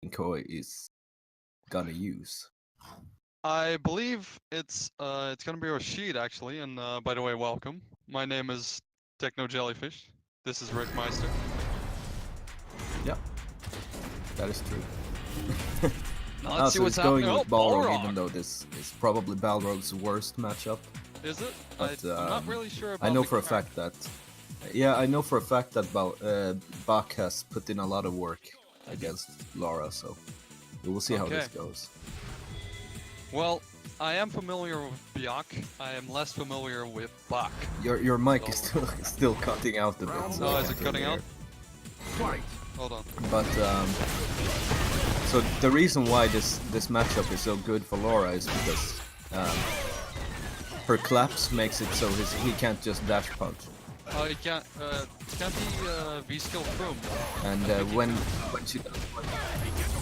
Baksteenkoe is gonna use? I believe it's gonna be Rashid actually, and by the way, welcome. My name is Techno Jellyfish. This is Rick Meister. Yeah, that is true. Now let's see so what's it's going happening. with Balrog, even though this is probably Balrog's worst matchup. Is it? But, I'm not really sure about I know the for a fact that. Yeah, I know for a fact that Bak has put in a lot of work against Lara, so we will see how this goes. Well, I am familiar with Byak. I am less familiar with Bak. Your mic is still cutting out a bit. So is it cutting out? Hold on. But so the reason why this matchup is so good for Laura is because her claps makes it so he can't just dash punch. Oh, it can't be V-skill through. And when she does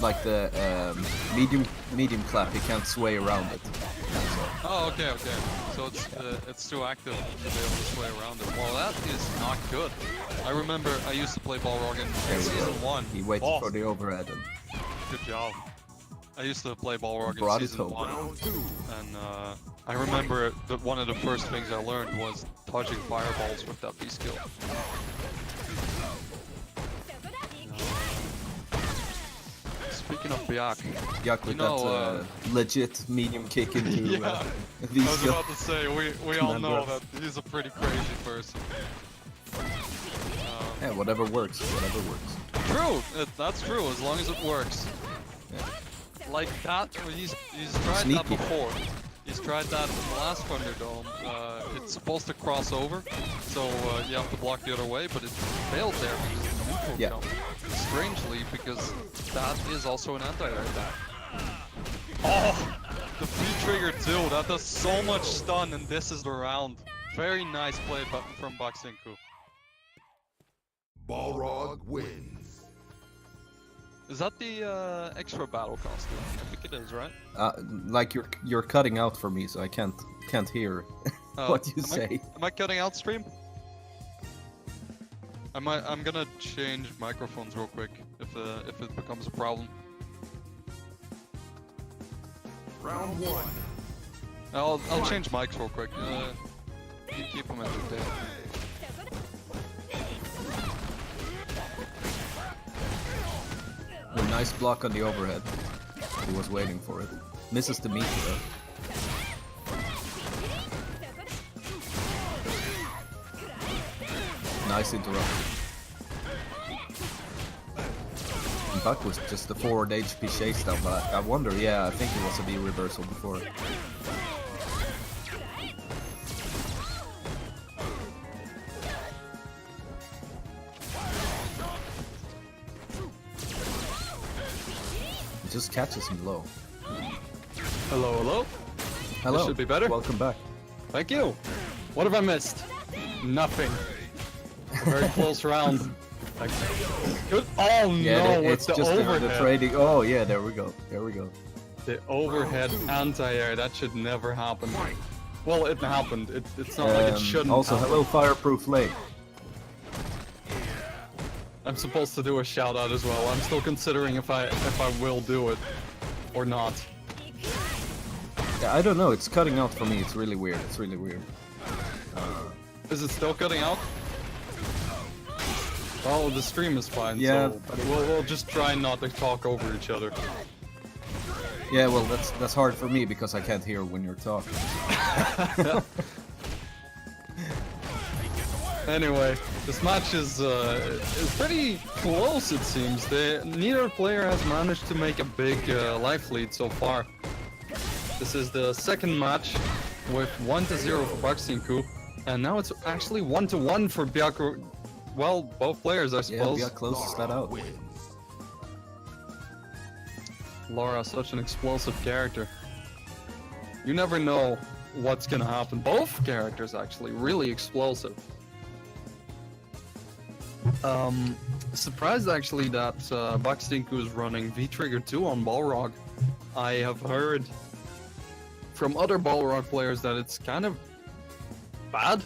like the medium clap, he can't sway around it. Oh, okay. So it's too active to be able to sway around it. Well, that is not good. I remember I used to play Balrog in season 1. He waited for the overhead. And good job. I used to play Balrog brought in season 1, and I remember that one of the first things I learned was dodging fireballs with that V-skill. Speaking of Byak, with that legit medium kick into yeah, V-skill. I was about to say, we all know that he's a pretty crazy person. Yeah, whatever works. True, that's true, as long as it works. Yeah. Like that, he's tried that before. He's tried that in the last Thunderdome. It's supposed to cross over, so you have to block the other way, but it failed there because of the neutral jump. Strangely, because that is also an anti-air attack. Oh! The V-trigger too, that does so much stun, and this is the round. Very nice play from Baksteenkoe. Balrog wins. Is that the extra battle costume? I think it is, right? Like you're cutting out for me, so I can't hear what you say. Am I cutting out stream? I'm gonna change microphones real quick if it becomes a problem. Round 1. I'll change mics real quick. Keep them entertained. A nice block on the overhead. He was waiting for it. Misses the meter though. Nice interruption. And Buck was just a forward HP chase down, but I wonder, yeah, I think it was a V reversal before. It just catches him low. Hello, hello? Hello. This should be better. Welcome back. Thank you. What have I missed? Nothing. A very close round. Like, good. Oh yeah, no, it's with just the overhead. the trading. Oh yeah, there we go. There we go. The overhead anti-air, that should never happen. Well, it happened. It's not like it shouldn't Also, happen. hello, Fireproof Lake. I'm supposed to do a shout out as well. I'm still considering if I will do it or not. Yeah, I don't know. It's cutting out for me. It's really weird. It's really weird. Is it still cutting out? Oh, the stream is fine. Yeah, so we'll just try not to talk over each other. Yeah, well, that's hard for me because I can't hear when you're talking. Anyway, this match is pretty close, it seems. Neither player has managed to make a big life lead so far. This is the second match with 1-0 for Baksteenkoe, and now it's actually 1-1 for Byakuyarsu. Well, both players, I suppose. Yeah, closes that out. Lara, such an explosive character. You never know what's gonna happen. Both characters, actually, really explosive. Surprised actually that Baksteenkoe is running V-Trigger 2 on Balrog. I have heard from other Balrog players that it's kind of bad.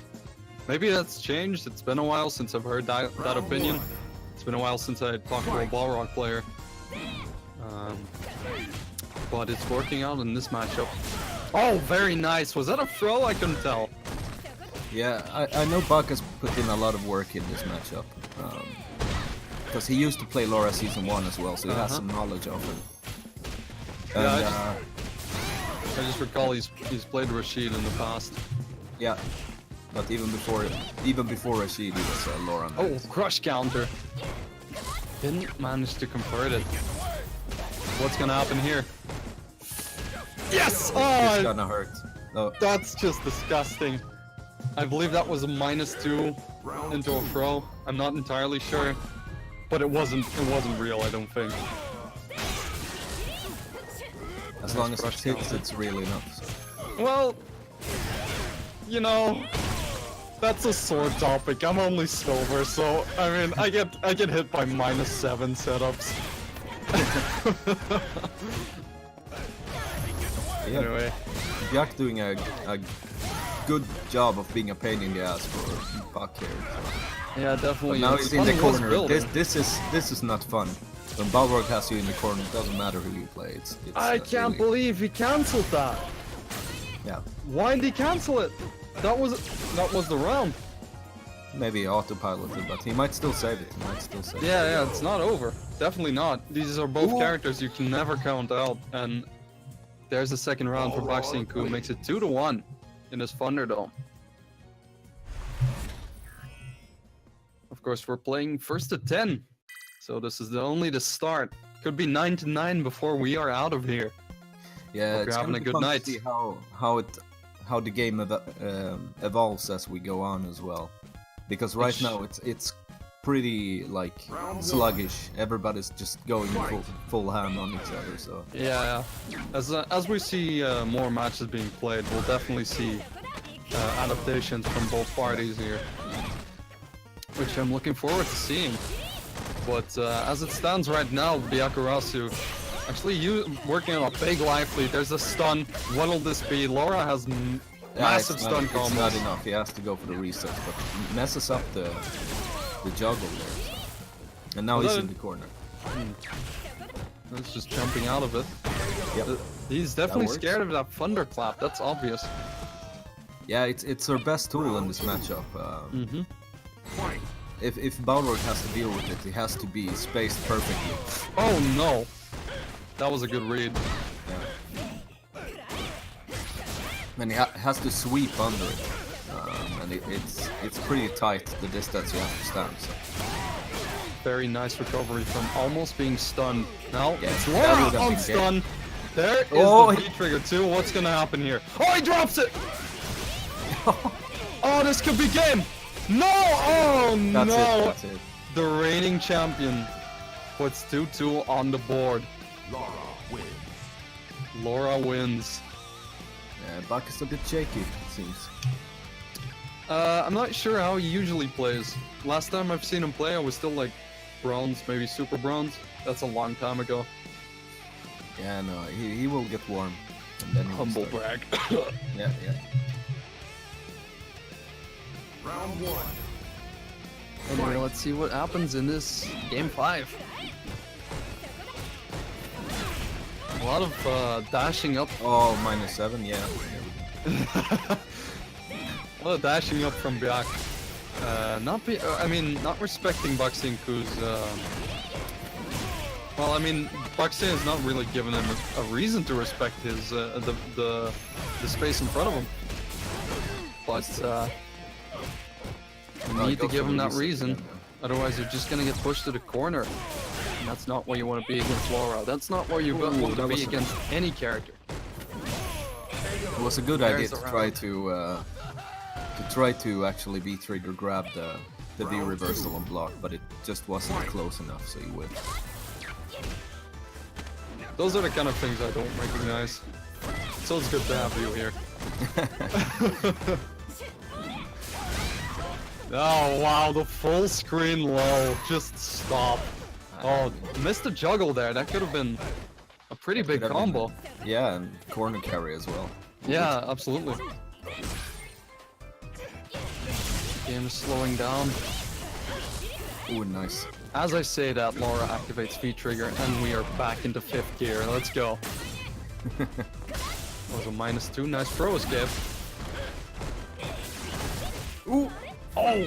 Maybe that's changed. It's been a while since I've heard that opinion. It's been a while since I talked to a Balrog player. But it's working out in this matchup. Oh, very nice. Was that a throw? I couldn't tell. Yeah, I know Bak has put in a lot of work in this matchup. Because he used to play Laura Season 1 as well, so he has some knowledge of it. And, Yeah, I just recall he's played Rashid in the past. yeah, but even before Rashid, he was Laura. Oh, crush counter. Didn't manage to convert it. What's gonna happen here? Yes! It's Oh, gonna hurt. No. that's just disgusting. I believe that was a -2 into a throw. I'm not entirely sure, but it wasn't real. I don't think. As long as it hits, it's really not. Well, you know, that's a sore topic. I'm only silver, so I mean, I get hit by -7 setups. Yeah, Anyway, Byak doing a good job of being a pain in the ass for Bak here. yeah, But definitely. now it's he's in the fun was corner. building. This is not fun. When Balrog has you in the corner, it doesn't matter who you play. It's I can't really, believe he cancelled that. Yeah, Why did he cancel it? That was the round. maybe autopiloted, but he might still save it. He might still save it. Yeah, it's not over. Definitely not. These are both characters you can never count out, and there's the second round for Baksteenkoe, makes it 2-1 in this Thunderdome. Of course, we're playing first to 10, so this is only the start. Could be 9-9 before we are out of here. Yeah, Hope it's you're having gonna a be good fun night. to see how the game evolves as we go on as well. Because right now it's pretty like sluggish. Everybody's just going full ham on each other. So Yeah. As we see more matches being played, we'll definitely see adaptations from both parties here, which I'm looking forward to seeing. But as it stands right now, Byakuyarsu actually working on a big life lead. There's a stun. What'll this be? Laura has massive it's stun not, combos. it's not enough. He has to go for the reset, but messes up the juggle there. So. And now he's in the corner. He's just jumping out of it. Yep. He's definitely works. scared of that thunderclap. That's obvious. Yeah, it's her best tool in this matchup. If Balrog has to deal with it, he has to be spaced perfectly. Oh no! That was a good read. Yeah. And he has to sweep under it. And it's pretty tight, the distance you have to stand. So. Very nice recovery from almost being stunned. Now Yeah, it's that Laura would've on been stun. There is Oh, the V-trigger too. What's gonna happen here? Oh, he drops it! Oh, this could be game! No! Oh That's no! That's it. The reigning champion puts 2-2 on the board. Lara wins. Laura wins. Yeah, Bak is a bit shaky, it seems. I'm not sure how he usually plays. Last time I've seen him play, I was still like bronze, maybe super bronze. That's a long time ago. Yeah, no, he will get warm. And then he'll Humble start. brag. Yeah. Round one. Anyway, let's see what happens in this game 5. A lot of dashing up. Oh, -7, yeah. A lot of dashing up from Byak. Not respecting Baksteenkoe's. Well, I mean, Baksteen has not really given him a reason to respect his the space in front of him. But you need to give him that reason. Otherwise, you're just gonna get pushed to the corner. And that's not where you want to be against Laura. That's not where you want to be against any character. It was a good idea to try to actually V-trigger grab the V reversal on block, but it just wasn't close enough, so you win. Those are the kind of things I don't recognize. So it's good to have you here. Oh wow, the full screen low. Just stop. Oh, missed the juggle there. That could have been a pretty big Could have combo. been- Yeah, and corner carry as well. Yeah, absolutely. Game is slowing down. Ooh, nice. As I say that, Laura activates V-trigger, and we are back into 5th gear. Let's go. That was a -2. Nice throw escape. Ooh! Oh!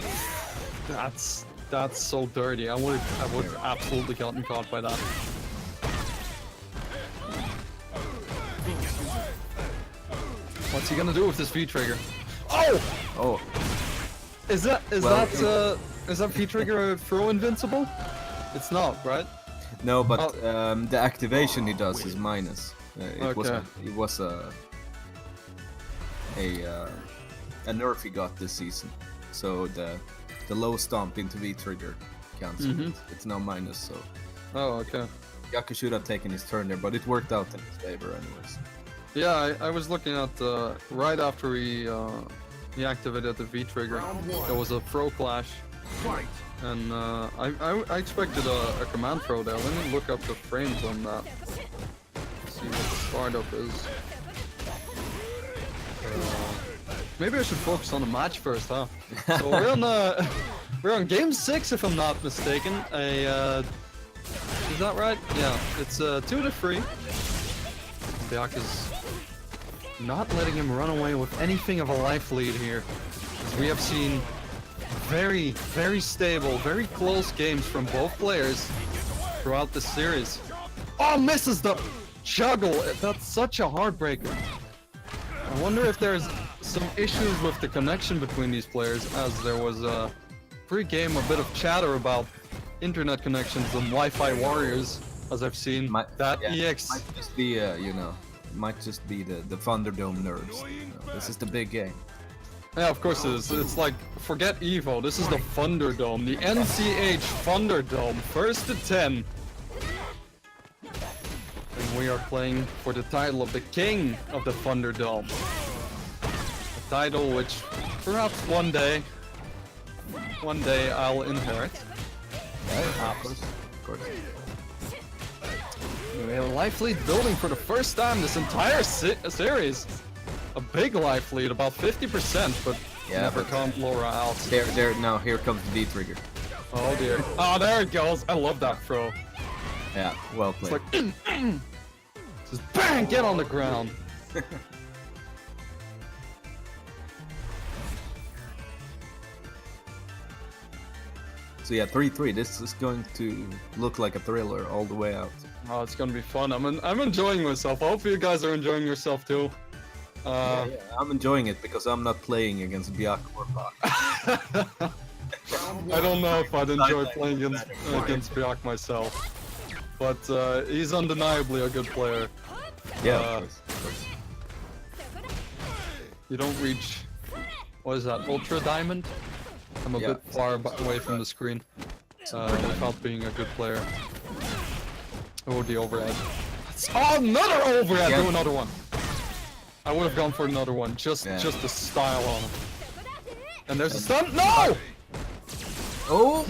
That's so dirty. I would have absolutely gotten caught by that. What's he gonna do with this V-trigger? Oh! Oh, Is that V-trigger throw invincible? It's not, right? no, but the activation he does is minus. It was a nerf he got this season, so the low stomp into V-trigger cancelled. It's now minus, so Oh, okay. Byaku should have taken his turn there, but it worked out in his favor anyways. Yeah, I was looking at right after he activated the V-trigger, there was a throw clash, Fight. and I expected a command throw there. Let me look up the frames on that. See what the startup is. Maybe I should focus on the match first, huh? So we're on game 6 if I'm not mistaken. Is that right? Yeah, it's 2-3. Byaku's not letting him run away with anything of a life lead here. As we have seen very, very stable, very close games from both players throughout the series. Oh, misses the juggle! That's such a heartbreaker. I wonder if there's some issues with the connection between these players, as there was pre-game a bit of chatter about internet connections and Wi-Fi warriors, as I've seen. EX might just be might just be the Thunderdome nerves. This is the big game. Yeah, of course it is. It's like, forget Evo, this is the Thunderdome, the NCH Thunderdome, 1st to 10. And we are playing for the title of the King of the Thunderdome. A title which perhaps one day I'll inherit. Perhaps. Of course. We have a life lead building for the first time this entire series. A big life lead, about 50%, but never count Laura out. Now here comes the V-trigger. Oh dear. Oh, there it goes. I love that throw. Yeah, well played. It's like, just bang, get on the ground. So yeah, 3-3. This is going to look like a thriller all the way out. Oh, it's gonna be fun. I'm enjoying myself. I hope you guys are enjoying yourself too. Yeah, I'm enjoying it because I'm not playing against Byaku or Bak. I don't know if I'd enjoy playing against Byaku myself, but he's undeniably a good player. Yeah, of course. You don't reach, what is that, Ultra Diamond? I'm a bit far away from the screen without being a good player. Oh, the overhead. Oh, another overhead! Do another one. I would have gone for another one, just the style on him. And there's a stun. No! Oh!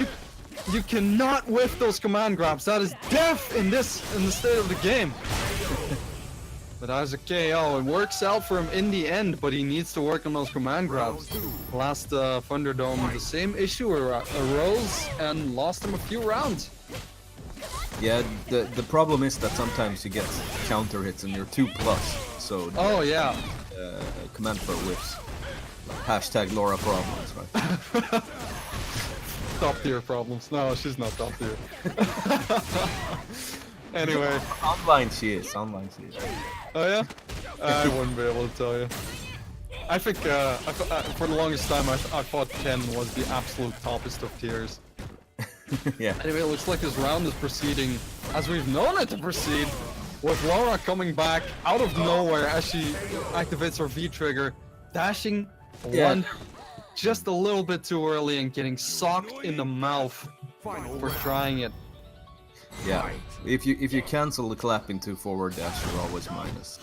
You cannot whiff those command grabs. That is death in the state of the game. But as a KO, it works out for him in the end, but he needs to work on those command grabs. Last Thunderdome, the same issue arose and lost him a few rounds. Yeah, the problem is that sometimes you get counter hits and you're 2+, so command throw whiffs. Hashtag Laura problems, right? Top tier problems. No, she's not top tier. Anyway. Online she is. Oh yeah? I wouldn't be able to tell you. I think for the longest time I thought Ken was the absolute toppest of tiers. Yeah. Anyway, it looks like this round is proceeding as we've known it to proceed, with Laura coming back out of nowhere as she activates her V-trigger, dashing one just a little bit too early and getting socked in the mouth for trying it. Yeah, if you cancel the clap into forward dash, you're always minus.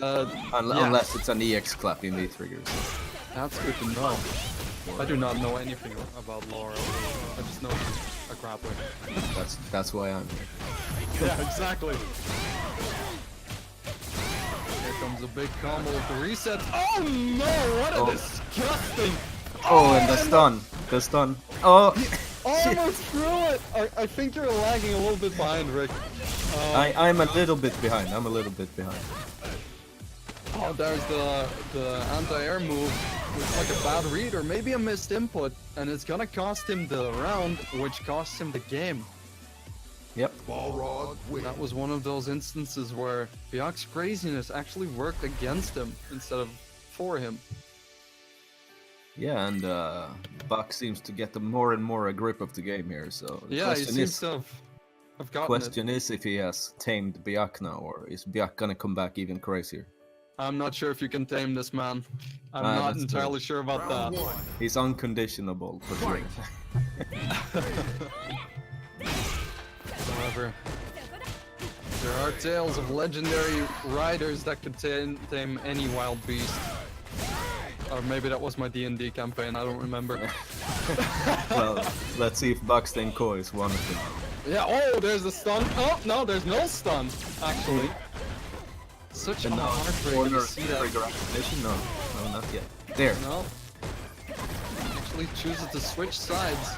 Unless it's an EX clap in V-triggers. That's good to know. I do not know anything about Laura. I just know she's a grappler. That's why I'm here. Yeah, exactly. Here comes a big combo with the reset. Oh no! What a disgusting! Oh, and the stun. Oh! Oh almost threw it! I think you're lagging a little bit behind, Rick. I'm a little bit behind. I'm a little bit behind. Oh, there's the anti-air move. Looks like a bad read or maybe a missed input, and it's gonna cost him the round, which costs him the game. Yep. Balrog wins. That was one of those instances where Byak's craziness actually worked against him instead of for him. Yeah, and Buck seems to get more and more a grip of the game here. So the Yeah, he question seems is, to have gotten question is if he has tamed Byak now, or is Byak gonna come back even crazier? I'm not sure if you can tame this man. I'm Ah, not that's entirely sure about Round that. one. He's unconditionable for sure. However, there are tales of legendary riders that could tame any wild beast. Or maybe that was my D&D campaign, I don't remember. Well, let's see if Baksteenkoe is one of them. Yeah, oh, there's the stun. Oh, no, there's no stun, actually. Such a And now, heartbreak corner to see that. trigger activation? No, not yet. There. No. Actually chooses to switch sides.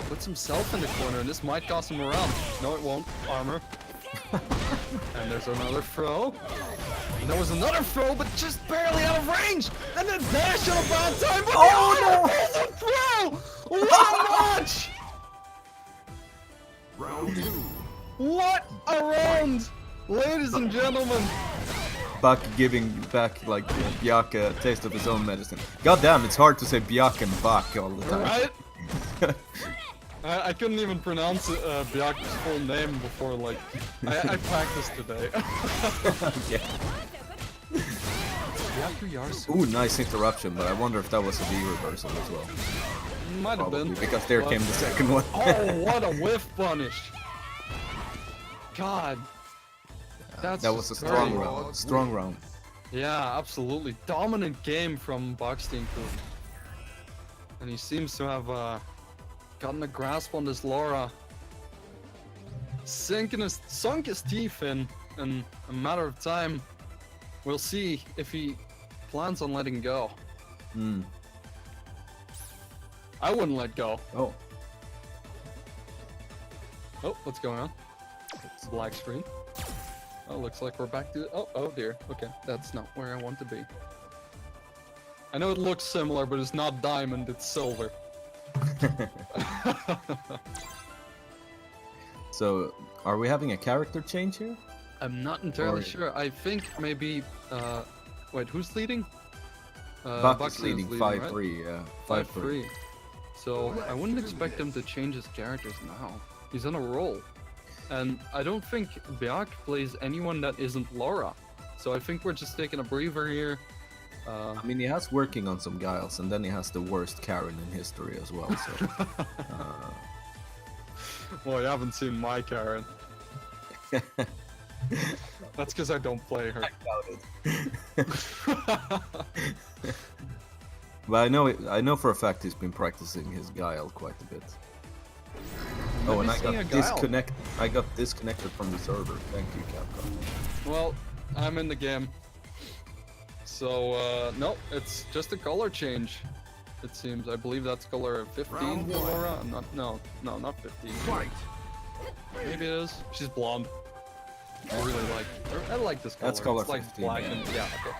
Puts himself in the corner, and this might cost him a round. No, it won't. Armor. And there's another throw. And there was another throw, but just barely out of range. And then dash at a bad time, but the throw! What a match! Round two. What a round! Ladies and gentlemen. Buck giving back like Byak a taste of his own medicine. God damn, it's hard to say Byak and Buck all the time. Right? I couldn't even pronounce Byak's full name before, like, I practiced today. Yeah. Byakuyarsu. Ooh, nice interruption, but I wonder if that was a V reversal as well. Might have Probably, been. because there but- came the second one. Oh, what a whiff punish! God. That's That was a just strong very- round. Strong round. Yeah, absolutely. Dominant game from Baksteenkoe. And he seems to have gotten a grasp on this Laura. Sunk his teeth in a matter of time. We'll see if he plans on letting go. Hmm. I wouldn't let go. Oh. Oh, what's going on? Black screen. Oh, looks like we're back to... Oh dear. Okay, that's not where I want to be. I know it looks similar, but it's not diamond, it's silver. So, are we having a character change here? I'm not entirely Or- sure. I think maybe... wait, who's leading? Buck is Buxton leading right? 5-3, yeah. 5-3. 5-3. So I wouldn't expect him to change his characters now. He's on a roll. And I don't think Byak plays anyone that isn't Laura. So I think we're just taking a breather here. I mean, he has working on some guiles, and then he has the worst Karen in history as well, so... Well, you haven't seen my Karen. That's because I don't play her. But I know for a fact he's been practicing his guile quite a bit. Oh, and I got disconnected from the server. Thank you, Capcom. Well, I'm in the game. So, no, it's just a color change. It seems. I believe that's color 15 Round for one. Laura. No, not 15. Fight. Maybe it is. She's blonde. I really like. I like this color. That's color it's like 15, black yeah. and yeah. Okay.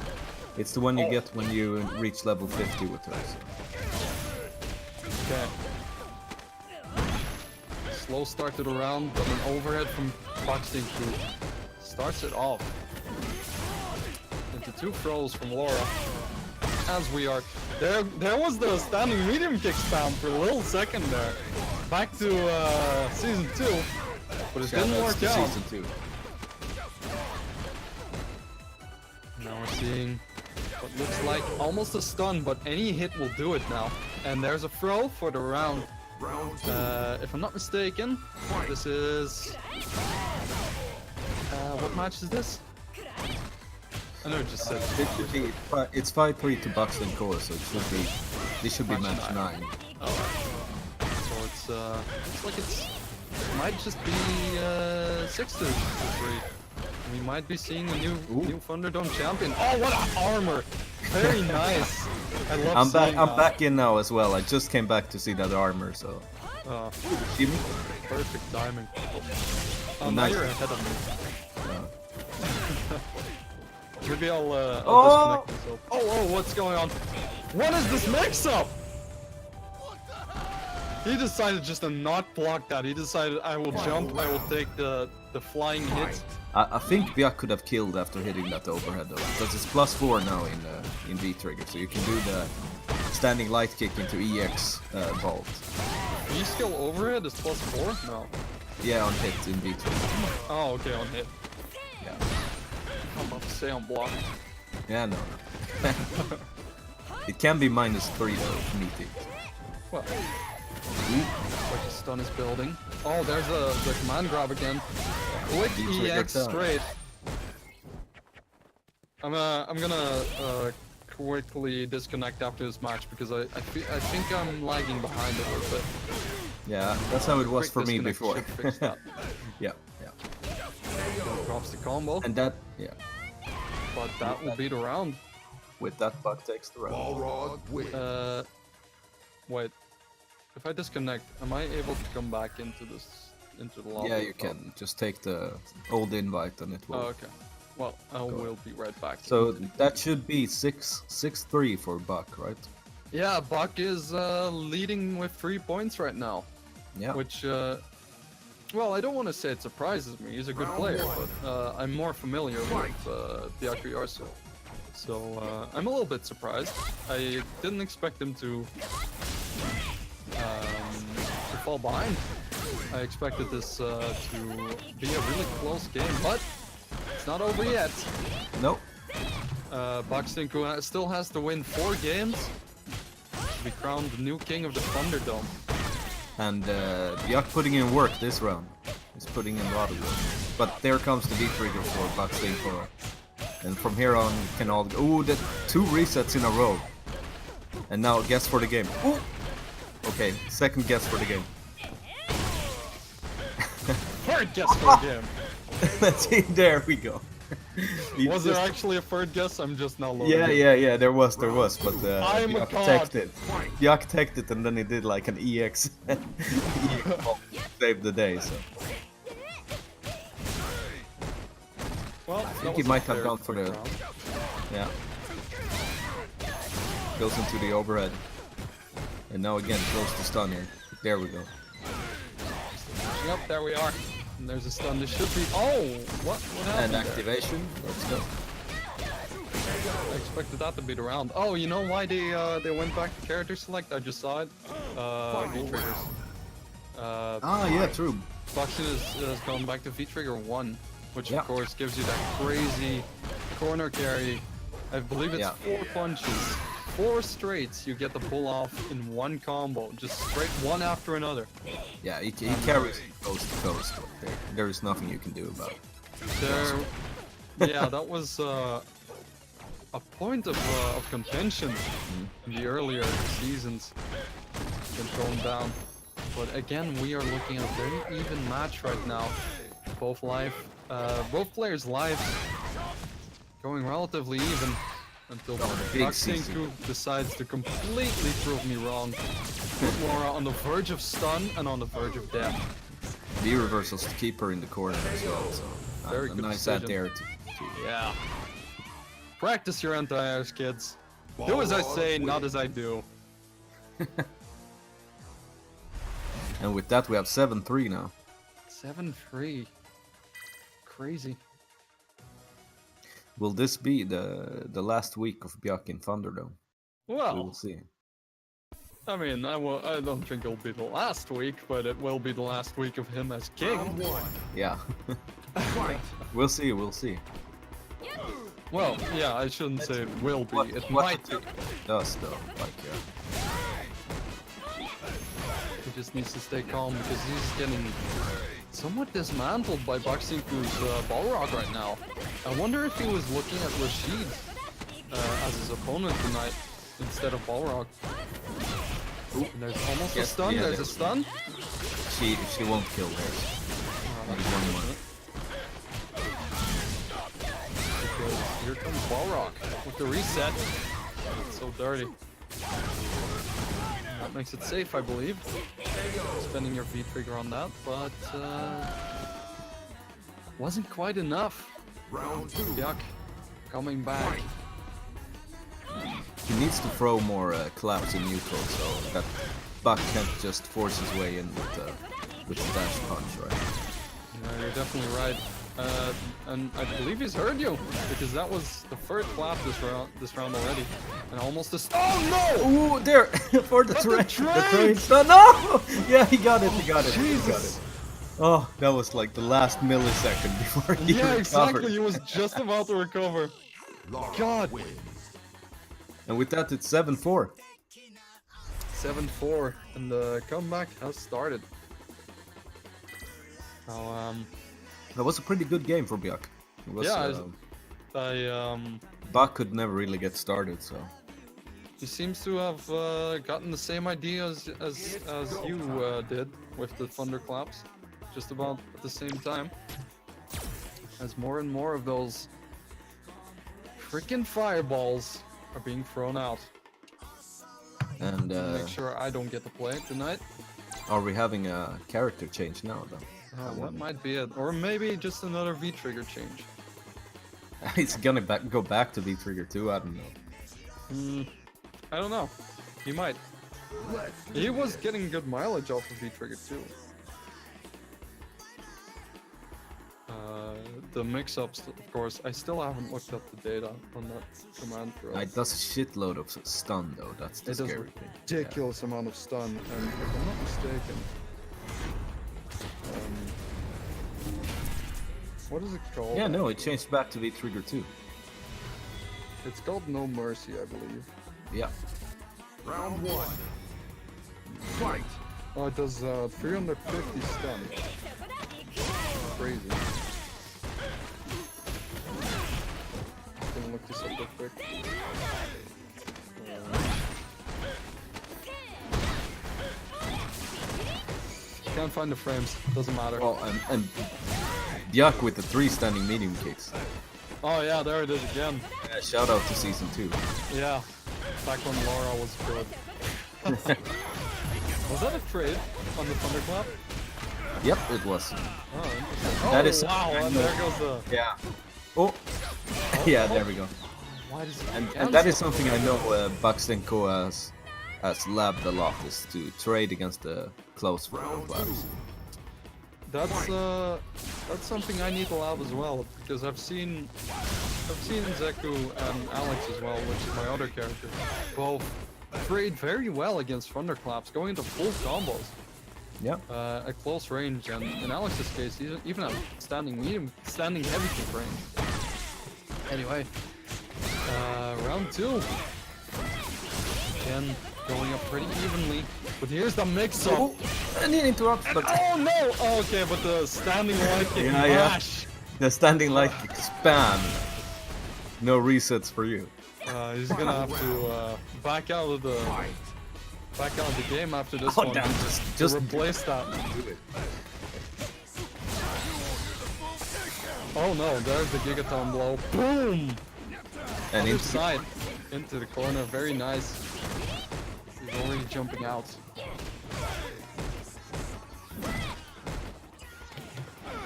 It's the one you get when you reach level 50 with her. So. Okay. Slow start to the round, but an overhead from Baksteenkoe starts it off. Into two throws from Laura. As we are there was the standing medium kick spam for a little second there. Back to season 2. But it didn't Shoutouts work to out. Season 2. Now we're seeing what looks like almost a stun, but any hit will do it now. And there's a throw for the round. Round two. If I'm not mistaken, this is... what match is this? I know it just said... It should be, it's 5-3 to Baksteenkoe, so this should be match 9. So it's like it might just be 6-3. We might be seeing a new Thunderdome champion. Oh, what an armor! Very nice. I love I'm seeing back in now as well. I just came back to see that armor, so See me? Perfect timing. Oh, now Nice. you're ahead of me. Maybe I'll Oh! disconnect myself. Oh, what's going on? What is this mix-up? He decided just to not block that. He decided I will jump, I will take the flying hit. I think Byak could have killed after hitting that overhead though, because it's +4 now in V trigger, so you can do the standing light kick into EX vault. V-skill overhead is +4? No. Yeah, on hit in V trigger. Oh, okay, on hit. Yeah. I'm about to say on block. Yeah, no. It can be -3 though, if need it. Well, like a stun is building. Oh, there's the command grab again. Quick V-trigger EX down. straight. I'm gonna quickly disconnect after this match because I think I'm lagging behind a little bit. Yeah, that's how it was Quick for me disconnect before. should fix that. Yeah, yeah. Drops the combo, And that, yeah. but that will beat around. With that, Buck takes the round. Balrog wins. Wait. If I disconnect, am I able to come back into the lobby? Yeah, you can. Just take the old invite and it will. Oh, okay. Well, I will be right back. So that should be 6-3 for Buck, right? Yeah, Buck is leading with 3 points right now. Yeah. Which, well, I don't want to say it surprises me. He's a good player, but I'm more familiar with Byakuyarsu. So I'm a little bit surprised. I didn't expect him to fall behind. I expected this to be a really close game, but it's not over yet. Nope. Baksteenkoe still has to win 4 games to be crowned the new king of the Thunderdome. And Byak putting in work this round. He's putting in a lot of work. But there comes the V-trigger for Baksteenkoe. And from here on, can all go. Ooh, the 2 resets in a row. And now, guess for the game. Ooh! Okay, second guess for the game. Third guess for the game. Let's see, there we go. Was there actually a third guess? I'm just now loading. Yeah, there was, but I'm a Byak god. teched it. Byak teched it and then he did like an EX. Saved the day, so. Well, I think he might have gone for the... Yeah. Goes into the overhead. And now again, close to stun here. There we go. Yep, there we are. And there's a stun. This should be... Oh! What happened And there? activation. Let's go. I expected that to beat around. Oh, you know why they went back to character select? I just saw it. V-triggers. Yeah, true. Buxton is going back to V-trigger 1. Which Yeah. of course gives you that crazy corner carry. I believe it's Yeah. 4 punches. 4 straights you get to pull off in one combo. Just straight one after another. Yeah, he carries coast to coast. There is nothing you can do about it. Yeah, that was a point of contention in the earlier seasons. Been thrown down. But again, we are looking at a very even match right now. Both players' lives going relatively even until Baksteenkoe decides to completely prove me wrong. Put Laura on the verge of stun and on the verge of death. The reversals to keep her in the corner as well. So Very a good nice decision. ad there to Yeah. Practice your anti-airs, kids. Do as I say, not as I do. And with that, we have 7-3 now. 7-3. Crazy. Will this be the last week of Byak in Thunderdome? We will Well, see. I mean, I don't think it'll be the last week, but it will be the last week of him as king. Yeah. We'll see, we'll see. Well, yeah, I shouldn't say it will be. What- It what might be. it does though, like He just needs to stay calm because he's getting somewhat dismantled by Baksteenkoe's Balrog right now. I wonder if he was looking at Rashid as his opponent tonight instead of Balrog. And there's almost a Yes, stun. yeah, There's a stun. she won't kill her. Only one more. Because here comes Balrog with the reset. It's so dirty. That makes it safe, I believe. Spending your V-trigger on that, but wasn't quite enough. Round 2. Yuck. Coming back. He needs to throw more claps in neutral so that Buck can't just force his way in with the dash punch, right? No, you're definitely right. And I believe he's heard you, because that was the first clap this round already. And almost a oh no! Ooh, there! For the train! The train stun! No! Yeah, he got it, he got it. Jesus. He got it. Oh, that was like the last millisecond before he recovered. Exactly, he was just about to recover. God! And with that, it's 7-4. 7-4, and the comeback has started. Now, That was a pretty good game for Byak. It was, Buck could never really get started, so... He seems to have gotten the same idea as you did with the thunderclaps, just about at the same time. As more and more of those freaking fireballs are being thrown out. And make sure I don't get to play it tonight. are we having a character change now, though? That might be it, or maybe just another V-trigger change. It's gonna go back to V-trigger too. I don't know. I don't know. He might. He was getting good mileage off of V-trigger too. The mix-ups, of course, I still haven't looked up the data on that command throw. It does a shitload of stun, though. That's the It does a scary thing. ridiculous amount of stun, and if I'm not mistaken, what is it called? Yeah, no, it changed back to V-trigger too. It's called No Mercy, I believe. Yeah. Round 1. Fight. Oh, it does 350 stun. Crazy. Gonna look this up real quick. Can't find the frames. Doesn't matter. Oh, and Byak with the 3 standing medium kicks. Oh yeah, there it is again. Yeah, shout out to season 2. Yeah, back when Laura was good. Was that a trade on the thunderclap? Yep, it was. Oh, interesting. That Oh, is- wow, and there goes the... Yeah. Oh. Yeah, there we go. Why does it And that is something I know Baksteenkoe has labbed a lot, is to trade against the close claps. That's something I need to lab as well, because I've seen Zeku and Alex as well, which is my other character, both trade very well against thunderclaps, going into full combos. Yeah. At close range, and in Alex's case, even at standing heavy kick range. Anyway, round 2. Again, going up pretty evenly, but here's the mix-up. Oh, and he interrupts, but Oh no! Oh, okay, but the standing light kick mash. the standing light kick spam. No resets for you. He's gonna have to back out of the game after this one. Damn, To just replace that. Oh no, there's the Gigaton blow. Boom! and Other into side. Into the corner. Very nice. He's already jumping out.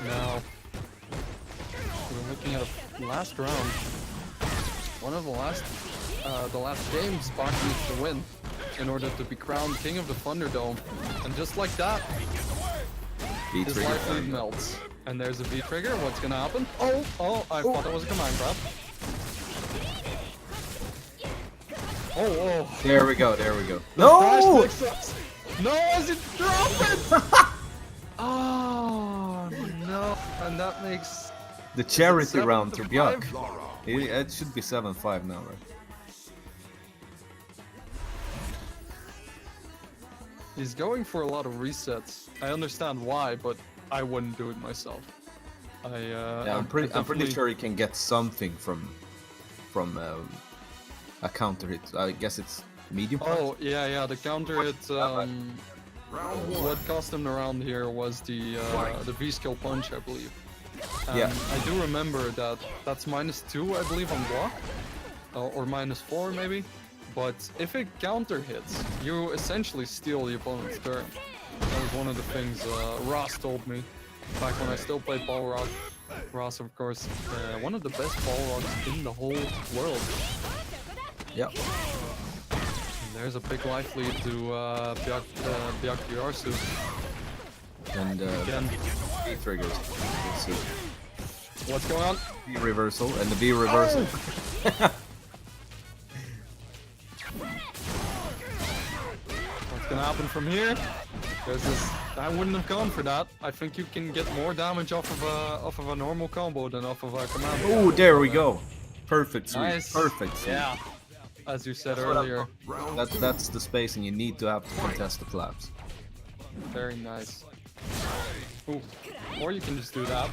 Now, we're looking at a last round. One of the last games Bach needs to win in order to be crowned King of the Thunderdome. And just like that, his V-trigger. life lead melts. And there's a V-trigger. What's gonna happen? Oh, I thought that was a command grab. Oh. There we go, there we go. Dash No! mix-ups. No, as it dropped it! Oh, no. And that makes... The charity 7-5? round to Byak. It should be 7-5 now, right? He's going for a lot of resets. I understand why, but I wouldn't do it myself. I'm pretty sure he can get something from a counter hit. I guess it's medium. Oh, yeah, the counter hit, what cost him around here was the V-skill punch, I believe. And Yeah. I do remember that's -2, I believe, on block. Or -4, maybe. but if it counter hits, you essentially steal the opponent's turn. That was one of the things Ross told me back when I still played Balrog. Ross, of course, one of the best Balrogs in the whole world. Yep. And there's a big life lead to Byakuyarsu. And Again. V triggers. Let's see. What's going on? V reversal and the V reversal. What's gonna happen from here? There's this. I wouldn't have gone for that. I think you can get more damage off of a normal combo than off of a command. Oh, there we go. Perfect sweep. Nice. Perfect sweep. Yeah. As you said earlier. That's the spacing you need to have to contest the collapse. Very nice. Ooh. Or you can just do that.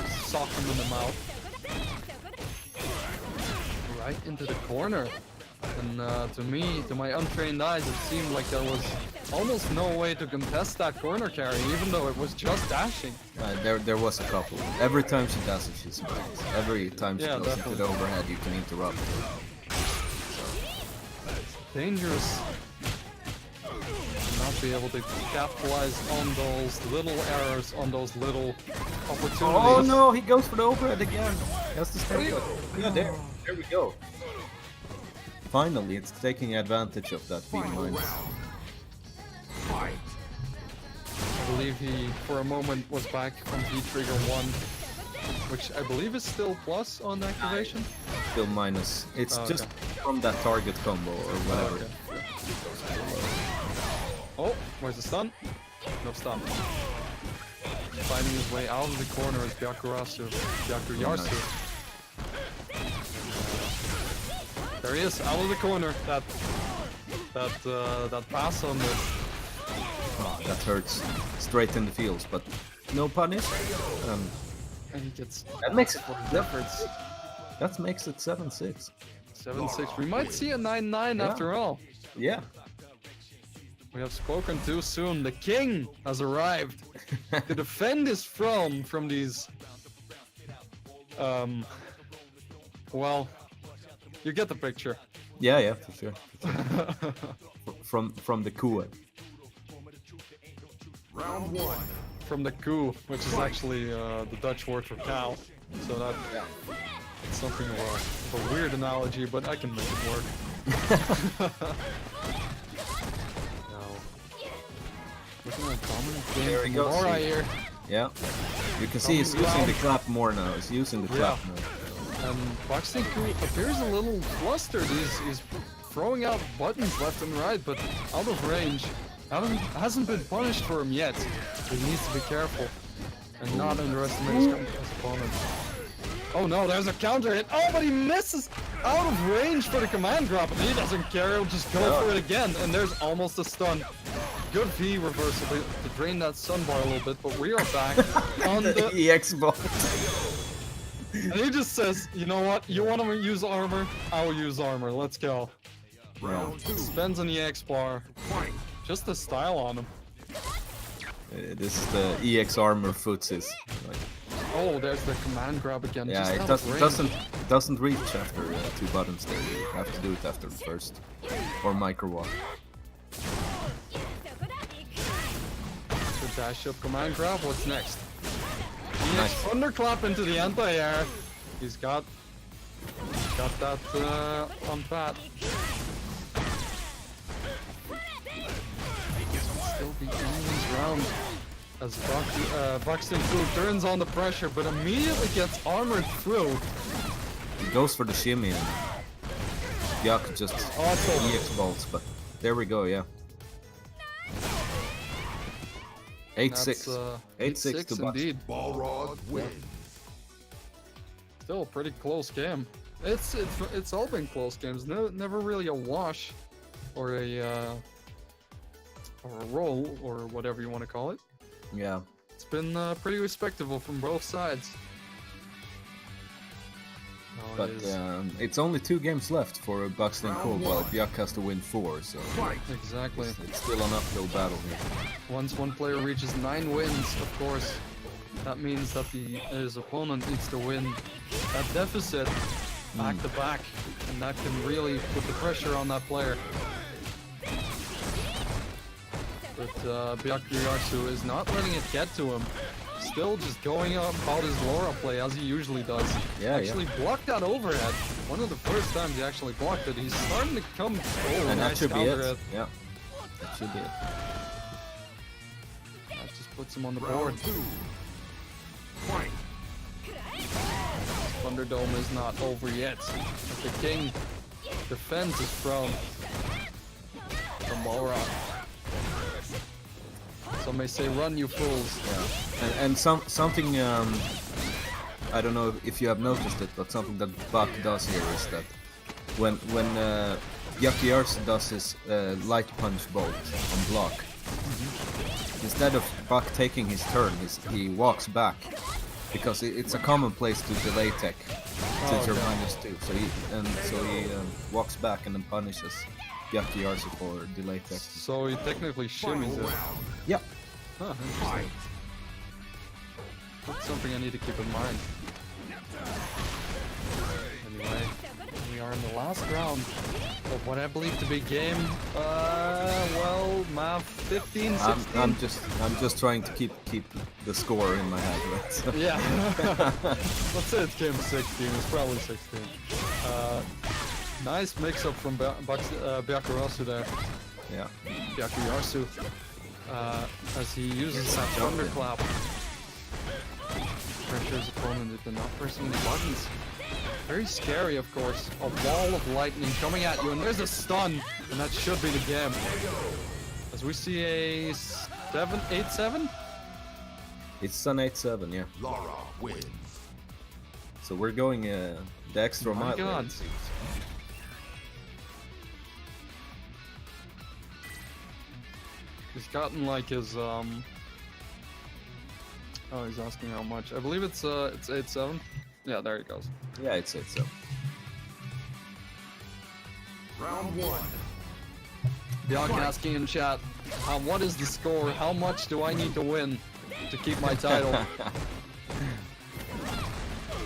Sock him in the mouth. Right into the corner. And to me, to my untrained eyes, it seemed like there was almost no way to contest that corner carry, even though it was just dashing. There was a couple. Every time she does it, she's amazing. Every time she goes into the overhead, you can interrupt her. Dangerous. Not be able to capitalize on those little errors, on those little opportunities. Oh no, he goes for the overhead again. That's the stay. Yeah, there we go. Finally, it's taking advantage of that B minus. Fight. I believe he, for a moment, was back from V-Trigger 1, which I believe is still plus on activation. Still minus. It's just from that target combo or whatever. Okay. Oh, where's the stun? No stun. Finding his way out of the corner is Byakuyarsu. There he is, out of the corner. That pass on the. Oh, that hurts. Straight in the fields, but no punish. And he gets. That makes it. Efforts. That makes it 7-6. 7-6. We might see a 9-9 after all. Yeah. We have spoken too soon. The king has arrived to defend his throne from these. Well, you get the picture. Yeah, for sure. From the Kua. Round one. From the koe, which is actually the Dutch word for cow. So that it's something of a weird analogy, but I can make it work. Looking at a dominant game There he from goes. Laura here. Yeah. You can see he's using the clap more now. He's using the clap more. And Baksteenkoe appears a little flustered. He's throwing out buttons left and right, but out of range. Hasn't been punished for him yet. He needs to be careful and not underestimate his opponent. Oh no, there's a counter hit. Oh, but he misses out of range for the command drop, and he doesn't care. He'll just go for it again, and there's almost a stun. Good V reversal to drain that stun bar a little bit, but we are back on the EX ball. And he just says, you know what? You want to use armor? I will use armor. Let's go. Round two. Spends an EX bar. Fight. Just the style on him. This is the EX armor footsies. Like, Oh, there's the command grab again. yeah, just it out of range. doesn't reach after 2 buttons there. You have to do it after the first. Or micro walk. The dash up command grab. What's next? EX Nice. thunderclap into the anti-air. He's got that on pat. Still the enemy's round as Baksteenkoe turns on the pressure, but immediately gets armored through. He goes for the shimmy and Byak just Awesome. EX bolts, but there we go, yeah. 8-6. 8-6 to Bucks. indeed. Balrog win. Still a pretty close game. It's all been close games. Never really a wash or a roll or whatever you want to call it. Yeah. It's been pretty respectable from both sides. Now But it is it's only 2 games left for Baksteenkoe, while Byak has to win 4, so Fight. exactly. it's still an uphill battle here. Once one player reaches 9 wins, of course, that means that his opponent needs to win that deficit back to back, and that can really put the pressure on that player. But Byakuyarsu is not letting it get to him. Still just going about his Laura play as he usually does. Yeah, actually blocked that overhead. One of the first times he actually blocked it. He's starting to come. Oh, And that nice should be counter it. hit. Yeah, that should be it. That just puts him on the board. Round 2. Fight. Thunderdome is not over yet. But the king defends his throne from Laura. Some may say, "Run, you fools!" Yeah, and something I don't know if you have noticed it, but something that Bak does here is that when Byakuyarsu does his light punch bolt on block, instead of Bak taking his turn, he walks back because it's a common place to delay tech since you're -2. So he walks back and then punishes Byakuyarsu for delay tech. So he technically shimmies it. Yeah. Huh, interesting. That's something I need to keep in mind. Anyway, we are in the last round of what I believe to be game, well, math 15, 16. I'm just trying to keep the score in my head, right? So. Yeah. Let's say it's game 16. It's probably 16. Nice mix-up from Byakuyarsu there. Yeah. Byakuyarsu, as he uses that thunderclap. Pressure his opponent into not pressing any buttons. Very scary, of course. A wall of lightning coming at you, and there's a stun, and that should be the game. As we see a 8-7? It's an 8-7, yeah. Laura wins. So we're going the extra My mile. God. It seems. He's gotten like his Oh, he's asking how much. I believe it's 8-7. Yeah, there he goes. Yeah, it's 8-7. Round 1. Byak asking in chat, what is the score? How much do I need to win to keep my title?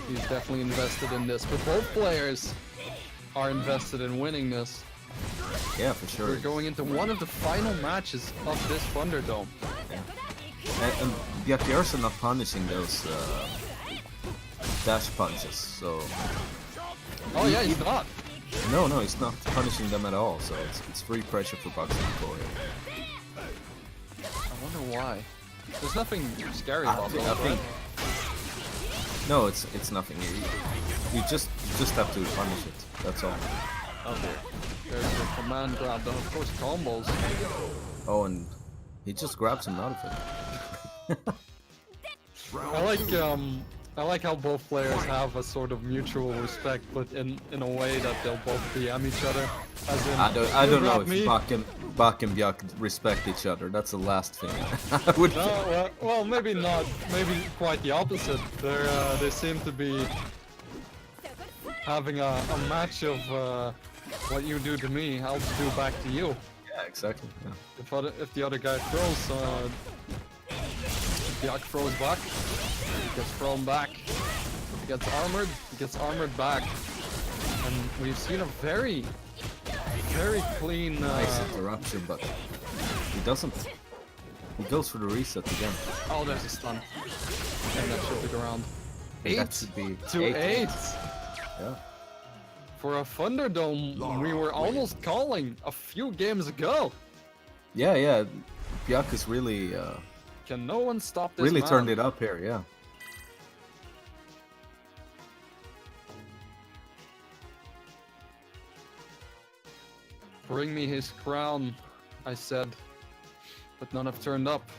He's definitely invested in this, but both players are invested in winning this. Yeah, for sure. We're going into one of the final matches of this Thunderdome. Yeah. And Byakuyarsu not punishing those dash punches, so... Oh yeah, he's not. No, he's not punishing them at all, so it's free pressure for Baksteenkoe. I wonder why. There's nothing scary about those, I right? think... No, it's nothing. You just have to punish it, that's all. Okay. There's the command grab, then of course combos. Oh, and he just grabs him out of it. I like how both players have a sort of mutual respect, but in a way that they'll both DM each other. As in, I don't know grab if me. Bak and Byak respect each other. That's the last thing I would think. No, well, maybe not. Maybe quite the opposite. They seem to be having a match of what you do to me, I'll do back to you. Yeah, exactly. Yeah. If the other guy throws, Byak throws back, he gets thrown back. If he gets armored back. And we've seen a very clean... Nice interruption, but he doesn't. He goes for the reset again. Oh, there's a stun. And that should be the round. That should be 8-8. Yeah. For a Thunderdome, we were almost calling a few games ago. Yeah. Byak is really, Can no one stop this really man? turned it up here. Yeah. Bring me his crown, I said, but none have turned up.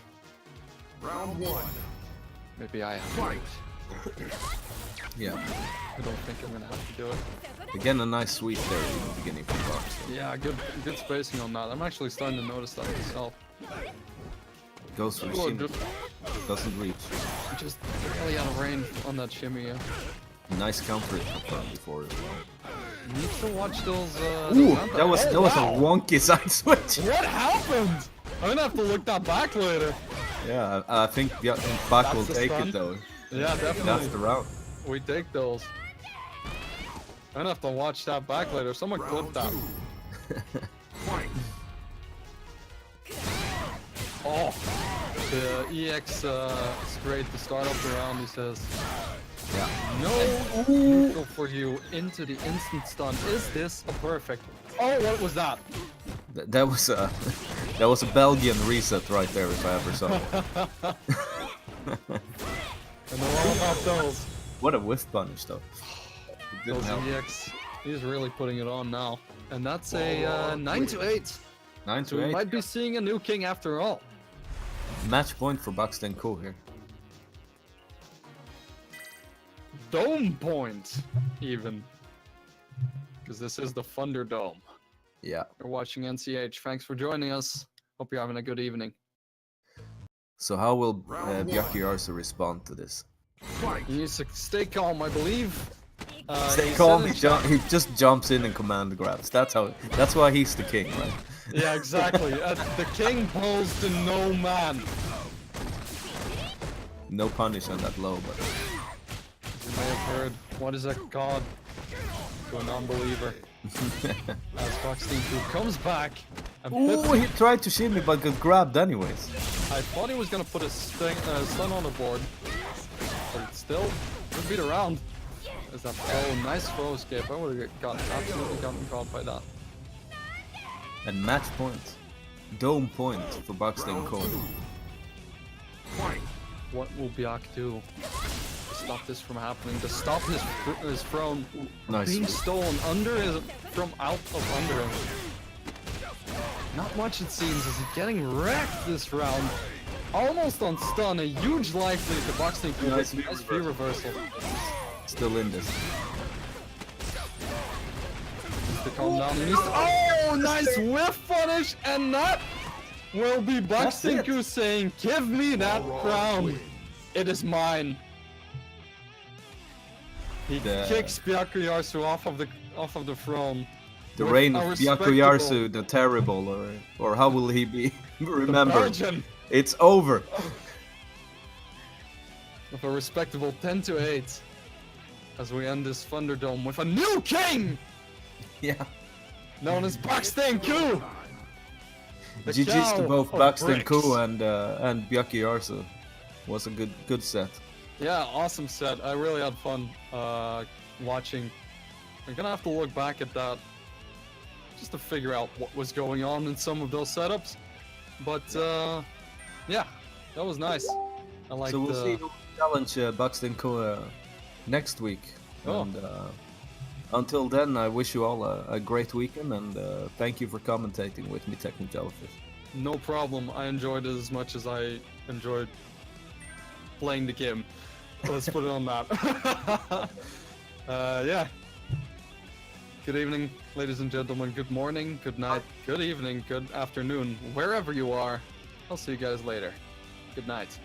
Round 1. Maybe I have. Fight. Yeah. I don't think I'm gonna have to do it. Again, a nice sweep there in the beginning for Bak. So. Yeah, good spacing on that. I'm actually starting to notice that myself. Goes for the Oh, shimmy. Doesn't reach. just barely out of range on that shimmy. Yeah. Nice counter confirmed before as well. Need to watch those. Ooh, those that was wow. a wonky side switch. What happened? I'm gonna have to look that back later. Yeah, I think Bak will the take stun. it though. Yeah, definitely. That's the round. We take those. I'm gonna have to watch that back later. Someone clip that. Fight. Oh, the EX straight to start off the round, he says. Yeah. No neutral for you into the instant stun. Is this a perfect? Oh, what was that? That was a that was a Belgian reset right there, if I ever saw it. I know all about those. What a whiff punish, though. It didn't Those help. EX, he's really putting it on now. And that's a 9-8. 9 So to we 8. might be seeing a new king after all. Match point for Baksteenkoe here. Dome point, even. Because this is the Thunderdome. Yeah. You're watching NCH. Thanks for joining us. Hope you're having a good evening. So how will Byakuyarsu respond to this? Fight. He needs to stay calm, I believe. Stay he calm. said He just jumps in and command grabs. That's how. That's why he's the king, right? Yeah, exactly. The king pulls to no man. No punish on that low, but You may have heard, what is that called? To a non-believer. As Baksteenkoe comes back and ooh, he tried to shimmy but got grabbed anyways. I thought he was gonna put a stun on the board, but it still could beat around. Is that nice throw escape? I would have absolutely gotten caught by that. And match point, dome point for Baksteenkoe. Fight. What will Byak do to stop this from happening? To stop his throne Nice. being stolen from out of under him? Not much it seems, as he's getting wrecked this round. Almost on stun, a huge life lead to Baksteenkoe. Nice Nice V reversal. Still in this. Needs to calm down. He needs to, oh, nice whiff punish, and that will be Baksteenkoe saying, "Give me that crown. It is mine." He kicks Byakuyarsu off of the throne. The with reign a of respectable- Byakuyarsu, the terrible, or how will he be remembered? Belgian, It's over. with a respectable 10-8, as we end this Thunderdome with a new king, Yeah. known as Baksteenkoe. The GG's to cow both of Baksteenkoe and Byakuyarsu. Was a good set. Yeah, awesome set. I really had fun watching. I'm gonna have to look back at that just to figure out what was going on in some of those setups. But yeah, that was nice. I like. So we'll see who challenge Baksteenkoe next week. Oh. And until then, I wish you all a great weekend, and thank you for commentating with me, Technijellyfish. No problem. I enjoyed it as much as I enjoyed playing the game. Let's put it on that. Yeah. Good evening, ladies and gentlemen. Good morning, good night, good evening, good afternoon, wherever you are. I'll see you guys later. Good night.